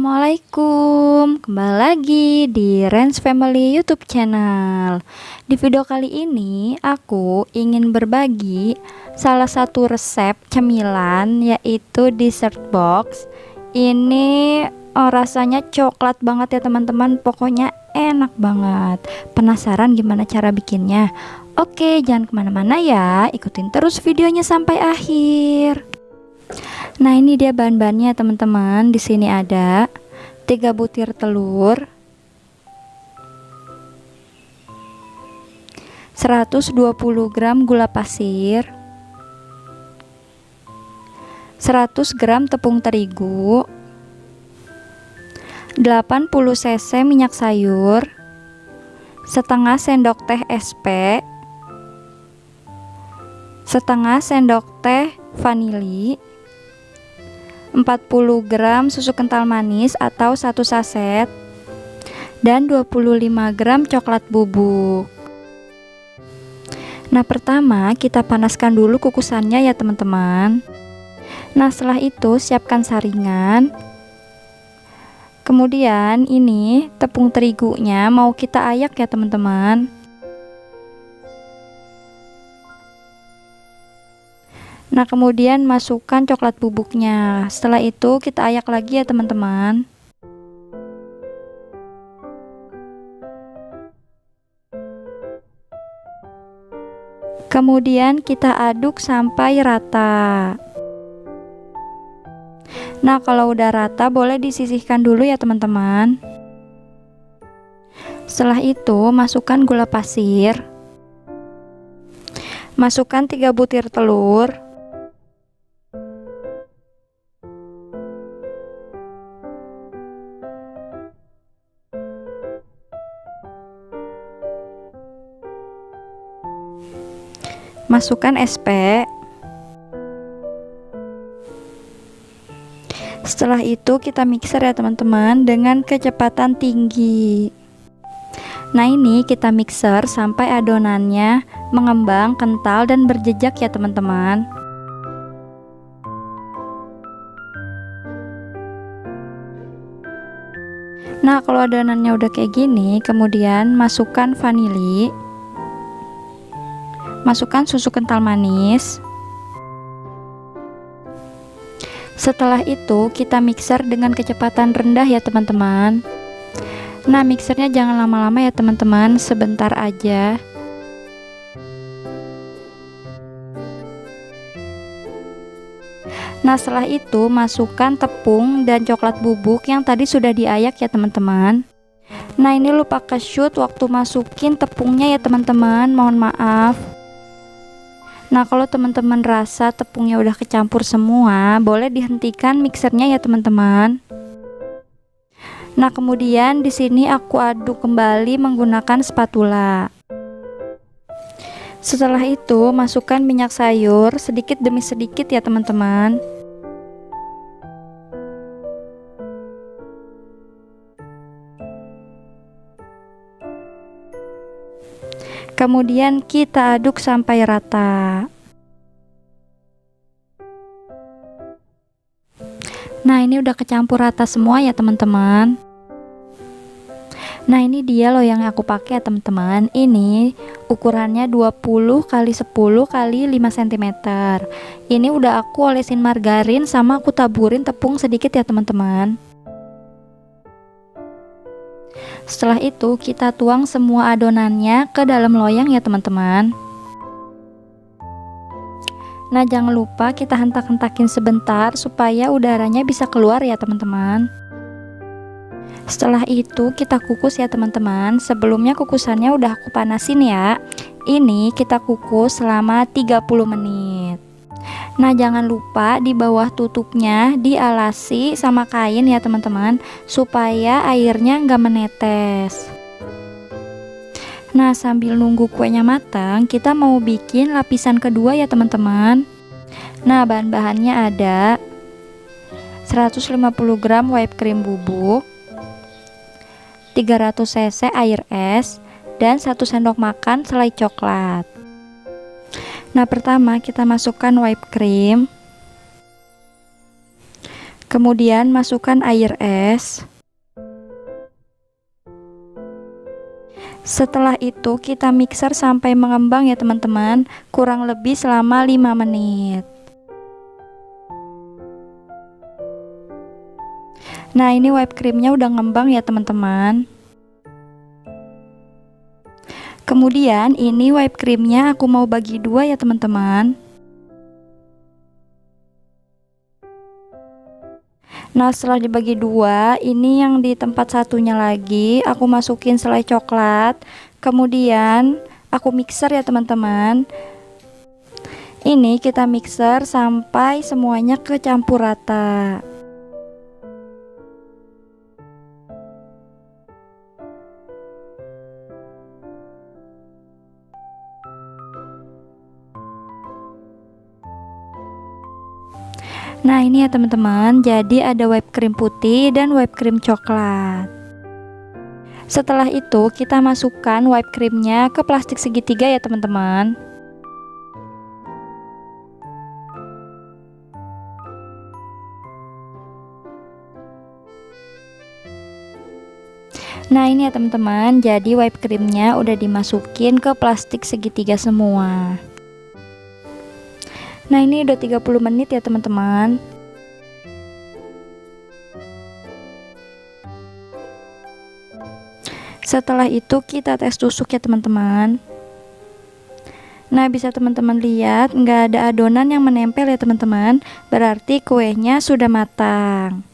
Assalamualaikum, kembali lagi di Rens Family YouTube channel. Di video kali ini aku ingin berbagi salah satu resep cemilan, yaitu dessert box. Ini rasanya coklat banget ya teman-teman, pokoknya enak banget. Penasaran gimana cara bikinnya? Oke, jangan kemana-mana ya, ikutin terus videonya sampai akhir. Nah, ini dia bahan-bahannya teman-teman. Di sini ada 3 butir telur, 120 gram gula pasir, 100 gram tepung terigu, 80 cc minyak sayur, setengah sendok teh SP, setengah sendok teh vanili, 40 gram susu kental manis atau 1 saset, dan 25 gram coklat bubuk. Nah, pertama kita panaskan dulu kukusannya ya teman-teman. Nah, setelah itu siapkan saringan. Kemudian ini tepung terigunya mau kita ayak ya teman-teman. Nah, kemudian masukkan coklat bubuknya. Setelah itu kita ayak lagi ya teman-teman. Kemudian kita aduk sampai rata. Nah, kalau udah rata boleh disisihkan dulu ya teman-teman. Setelah itu masukkan gula pasir. Masukkan 3 butir telur. Masukkan SP. Setelah itu kita mixer ya teman-teman dengan kecepatan tinggi. Nah, ini kita mixer sampai adonannya mengembang, kental, dan berjejak ya teman-teman. Nah, kalau adonannya udah kayak gini, kemudian masukkan vanili. Masukkan susu kental manis. Setelah itu kita mixer dengan kecepatan rendah ya teman-teman. Nah, mixernya jangan lama-lama ya teman-teman, sebentar aja. Nah, setelah itu masukkan tepung dan coklat bubuk yang tadi sudah diayak ya teman-teman. Nah, ini lupa ke-shoot waktu masukin tepungnya ya teman-teman, mohon maaf. Nah, kalau teman-teman rasa tepungnya udah kecampur semua, boleh dihentikan mixernya ya teman-teman. Nah, kemudian di sini aku aduk kembali menggunakan spatula. Setelah itu masukkan minyak sayur sedikit demi sedikit ya teman-teman. Kemudian kita aduk sampai rata. Nah, ini udah kecampur rata semua ya teman-teman. Nah, ini dia loh yang aku pakai ya teman-teman. Ini ukurannya 20 x 10 x 5 cm. Ini udah aku olesin margarin sama aku taburin tepung sedikit ya teman-teman. Setelah itu kita tuang semua adonannya ke dalam loyang ya teman-teman. Nah, jangan lupa kita hentak-hentakin sebentar supaya udaranya bisa keluar ya teman-teman. Setelah itu kita kukus ya teman-teman. Sebelumnya kukusannya udah aku panasin ya. Ini kita kukus selama 30 menit. Nah, jangan lupa di bawah tutupnya dialasi sama kain ya teman-teman, supaya airnya nggak menetes. Nah, sambil nunggu kuenya matang, kita mau bikin lapisan kedua ya teman-teman. Nah, bahan-bahannya ada 150 gram whipped cream bubuk, 300 cc air es, dan 1 sendok makan selai coklat. Nah, pertama kita masukkan whipped cream, Kemudian masukkan air es. Setelah itu kita mixer sampai mengembang ya teman-teman, kurang lebih selama 5 menit. Nah, ini whipped creamnya udah ngembang ya teman-teman. Kemudian ini whipped creamnya aku mau bagi dua ya teman-teman. Nah, setelah dibagi dua, ini yang di tempat satunya lagi aku masukin selai coklat. Kemudian aku mixer ya teman-teman. Ini kita mixer sampai semuanya kecampur rata. Nah, ini ya teman-teman, jadi ada whipped cream putih dan whipped cream coklat. Setelah itu kita masukkan whipped creamnya ke plastik segitiga ya teman-teman. Nah, ini ya teman-teman, jadi whipped creamnya udah dimasukin ke plastik segitiga semua. Nah, ini udah 30 menit ya teman-teman. Setelah itu kita tes tusuk ya teman-teman. Nah, bisa teman-teman lihat nggak ada adonan yang menempel ya teman-teman, berarti kuenya sudah matang.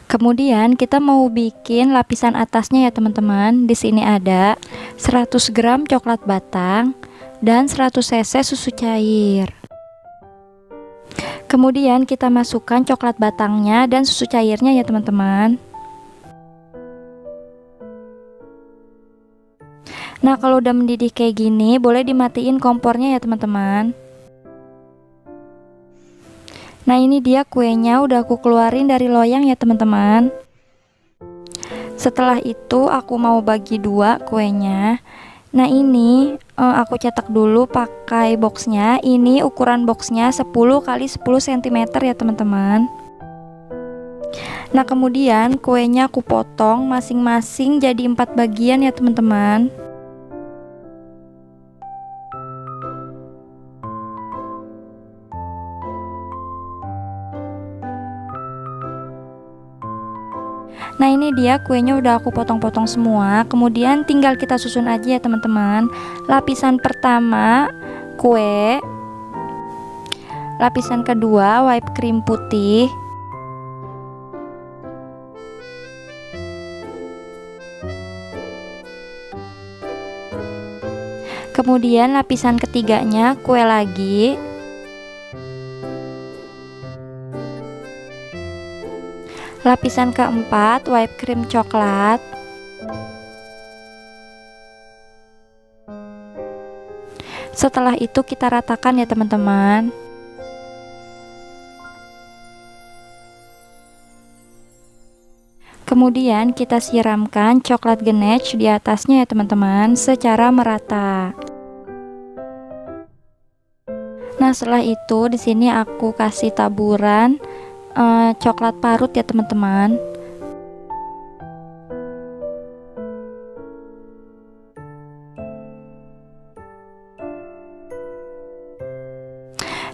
Kemudian kita mau bikin lapisan atasnya ya teman-teman. Di sini ada 100 gram coklat batang dan 100 cc susu cair. Kemudian kita masukkan coklat batangnya dan susu cairnya ya teman-teman. Nah, kalau udah mendidih kayak gini, boleh dimatiin kompornya ya teman-teman. Nah, ini dia kuenya udah aku keluarin dari loyang ya teman-teman. Setelah itu aku mau bagi dua kuenya. Nah, ini aku cetak dulu pakai boxnya. Ini ukuran boxnya 10 x 10 cm ya teman-teman. Nah, kemudian kuenya aku potong masing-masing jadi 4 bagian ya teman-teman. Nah, ini dia kuenya udah aku potong-potong semua. Kemudian tinggal kita susun aja ya teman-teman. Lapisan pertama kue, lapisan kedua whipped cream putih, kemudian lapisan ketiganya kue lagi, lapisan keempat whipped cream coklat, setelah itu kita ratakan ya teman-teman. Kemudian kita siramkan coklat ganache di atasnya ya teman-teman secara merata. Nah, setelah itu di sini aku kasih taburan coklat parut ya teman-teman.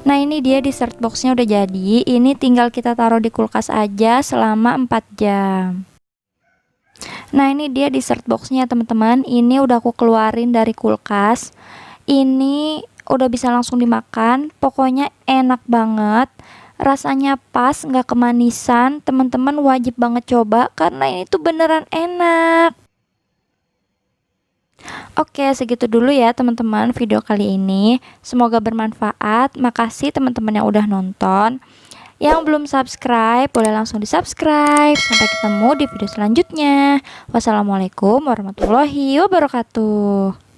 Nah, ini dia dessert boxnya udah jadi. Ini tinggal kita taruh di kulkas aja selama 4 jam. Nah, ini dia dessert boxnya teman-teman. Ini udah aku keluarin dari kulkas. Ini udah bisa langsung dimakan. Pokoknya enak banget. Rasanya pas, nggak kemanisan. Teman-teman wajib banget coba karena ini tuh beneran enak. Oke, segitu dulu ya teman-teman video kali ini. Semoga bermanfaat. Makasih teman-teman yang udah nonton. Yang belum subscribe, boleh langsung di subscribe. Sampai ketemu di video selanjutnya. Wassalamualaikum warahmatullahi wabarakatuh.